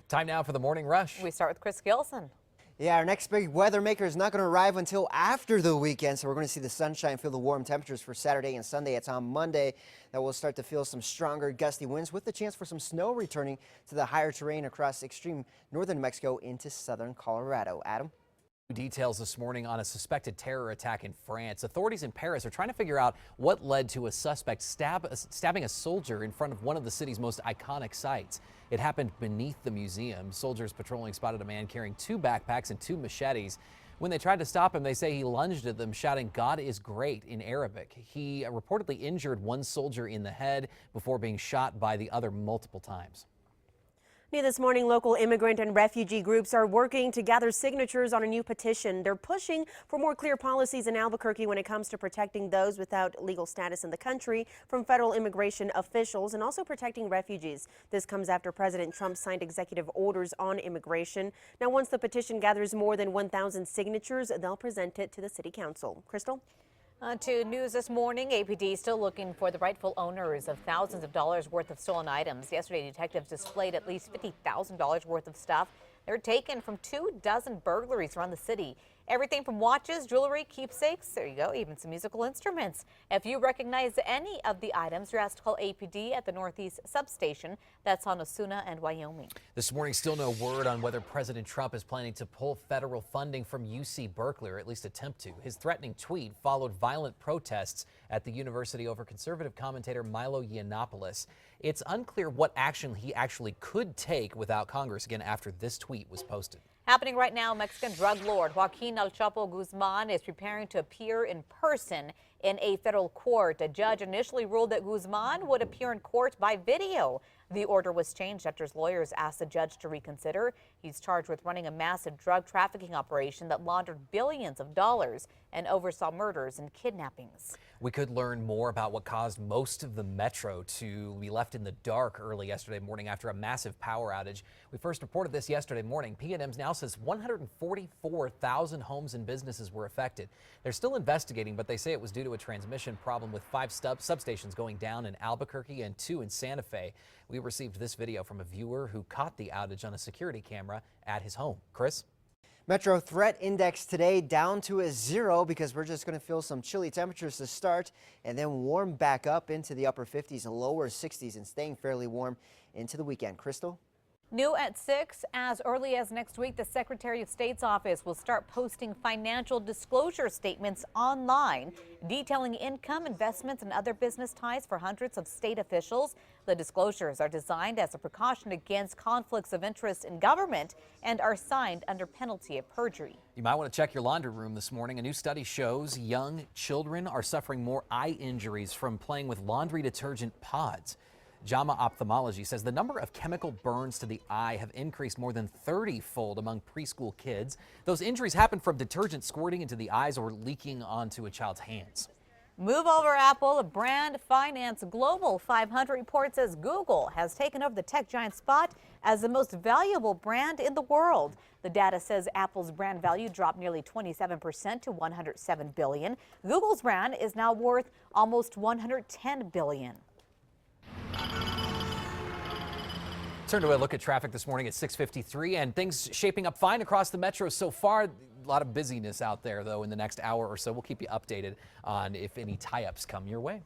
Time now for the morning rush. We start with Chris Gilson. Yeah, our next big weather maker is not going to arrive until after the weekend, so we're going to see the sunshine, feel the warm temperatures for Saturday and Sunday. It's on Monday that we'll start to feel some stronger gusty winds with the chance for some snow returning to the higher terrain across extreme northern Mexico into southern Colorado. Adam? Details this morning on a suspected terror attack in France. Authorities in Paris are trying to figure out what led to a suspect stabbing a soldier in front of one of the city's most iconic sites. It happened beneath the museum. Soldiers patrolling spotted a man carrying 2 backpacks and 2 machetes. When they tried to stop him, they say he lunged at them, shouting, "God is great," in Arabic. He reportedly injured one soldier in the head before being shot by the other multiple times. New this morning, local immigrant and refugee groups are working to gather signatures on a new petition. They're pushing for more clear policies in Albuquerque when it comes to protecting those without legal status in the country from federal immigration officials and also protecting refugees. This comes after President Trump signed executive orders on immigration. Now, once the petition gathers more than 1,000 signatures, they'll present it to the city council. Crystal? To news this morning, APD still looking for the rightful owners of thousands of dollars worth of stolen items. Yesterday, detectives displayed at least $50,000 worth of stuff. They're taken from 24 burglaries around the city. Everything from watches, jewelry, keepsakes, there you go, even some musical instruments. If you recognize any of the items, you're asked to call APD at the Northeast substation. That's on Osuna and Wyoming. This morning, still no word on whether President Trump is planning to pull federal funding from UC Berkeley, or at least attempt to. His threatening tweet followed violent protests at the university over conservative commentator Milo Yiannopoulos. It's unclear what action he actually could take without Congress again after this tweet was posted. Happening right now, Mexican drug lord Joaquin El Chapo Guzman is preparing to appear in person in a federal court. A judge initially ruled that Guzman would appear in court by video. The order was changed after his lawyers asked the judge to reconsider. He's charged with running a massive drug trafficking operation that laundered billions of dollars and oversaw murders and kidnappings. We could learn more about what caused most of the metro to be left in the dark early yesterday morning after a massive power outage. We first reported this yesterday morning. PNM now says 144,000 homes and businesses were affected. They're still investigating, but they say it was due to a transmission problem with 5 substations going down in Albuquerque and 2 in Santa Fe. We received this video from a viewer who caught the outage on a security camera at his home. Chris? Metro threat index today down to a 0 because we're just going to feel some chilly temperatures to start and then warm back up into the upper 50s and lower 60s and staying fairly warm into the weekend. Crystal? New at 6, as early as next week, the Secretary of State's office will start posting financial disclosure statements online, detailing income, investments, and other business ties for hundreds of state officials. The disclosures are designed as a precaution against conflicts of interest in government and are signed under penalty of perjury. You might want to check your laundry room this morning. A new study shows young children are suffering more eye injuries from playing with laundry detergent pods. JAMA Ophthalmology says the number of chemical burns to the eye have increased more than 30-fold among preschool kids. Those injuries happen from detergent squirting into the eyes or leaking onto a child's hands. Move over, Apple. A Brand Finance Global 500 report says Google has taken over the tech giant's spot as the most valuable brand in the world. The data says Apple's brand value dropped nearly 27% to $107 billion. Google's brand is now worth almost $110 billion. Turn to a look at traffic this morning at 6:53, and things shaping up fine across the metro so far. A lot of busyness out there, though, in the next hour or so. We'll keep you updated on if any tie-ups come your way.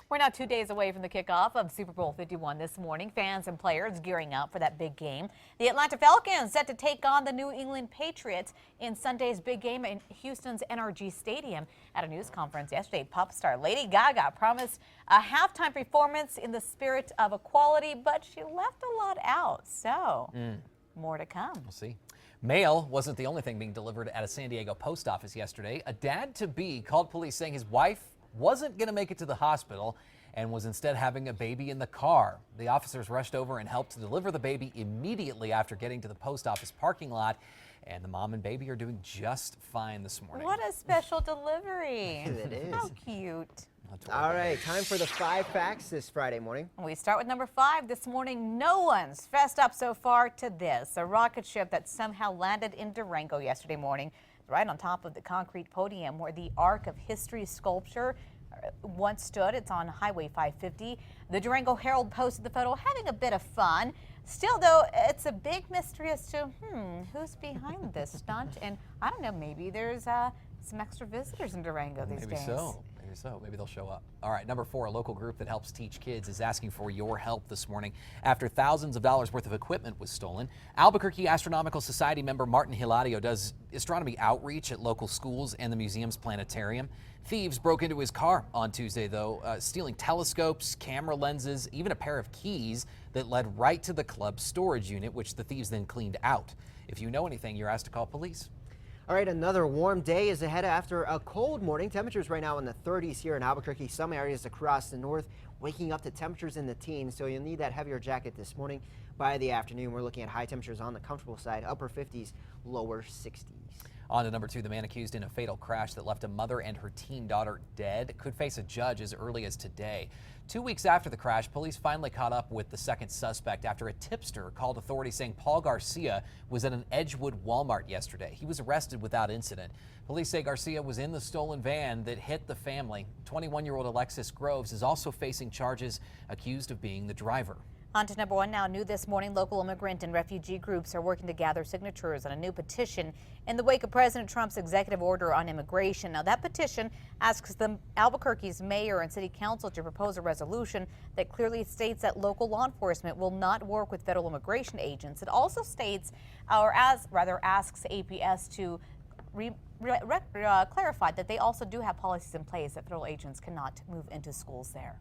We're now 2 days away from the kickoff of Super Bowl 51 this morning. Fans and players gearing up for that big game. The Atlanta Falcons set to take on the New England Patriots in Sunday's big game in Houston's NRG Stadium. At a news conference yesterday, pop star Lady Gaga promised a halftime performance in the spirit of equality, but she left a lot out. So, more to come. We'll see. Mail wasn't the only thing being delivered at a San Diego post office yesterday. A dad-to-be called police saying his wife wasn't going to make it to the hospital and was instead having a baby in the car. The officers rushed over and helped to deliver the baby immediately after getting to the post office parking lot. And the mom and baby are doing just fine this morning. What a special delivery. It is. How cute. All right, time for the 5 facts this Friday morning. We start with number 5 this morning. No one's fessed up so far to this. A rocket ship that somehow landed in Durango yesterday morning, right on top of the concrete podium where the Arc of History sculpture once stood. It's on Highway 550. The Durango Herald posted the photo, having a bit of fun. Still, though, it's a big mystery as to who's behind this stunt. And I don't know, maybe there's some extra visitors in Durango these days. Maybe so. Maybe they'll show up. All right, number 4, a local group that helps teach kids is asking for your help this morning after thousands of dollars worth of equipment was stolen. Albuquerque Astronomical Society member Martin Hilario does astronomy outreach at local schools and the museum's planetarium. Thieves broke into his car on Tuesday, though, stealing telescopes, camera lenses, even a pair of keys that led right to the club's storage unit, which the thieves then cleaned out. If you know anything, you're asked to call police. All right, another warm day is ahead after a cold morning. Temperatures right now in the 30s here in Albuquerque. Some areas across the north waking up to temperatures in the teens, so you'll need that heavier jacket this morning. By the afternoon, we're looking at high temperatures on the comfortable side, upper 50s, lower 60s. On to number 2, the man accused in a fatal crash that left a mother and her teen daughter dead could face a judge as early as today. 2 weeks after the crash, police finally caught up with the second suspect after a tipster called authorities saying Paul Garcia was at an Edgewood Walmart yesterday. He was arrested without incident. Police say Garcia was in the stolen van that hit the family. 21-year-old Alexis Groves is also facing charges, accused of being the driver. On to number 1 now. New this morning, local immigrant and refugee groups are working to gather signatures on a new petition in the wake of President Trump's executive order on immigration. Now, that petition asks the Albuquerque's mayor and city council to propose a resolution that clearly states that local law enforcement will not work with federal immigration agents. It also states, or asks APS to clarify that they also do have policies in place that federal agents cannot move into schools there.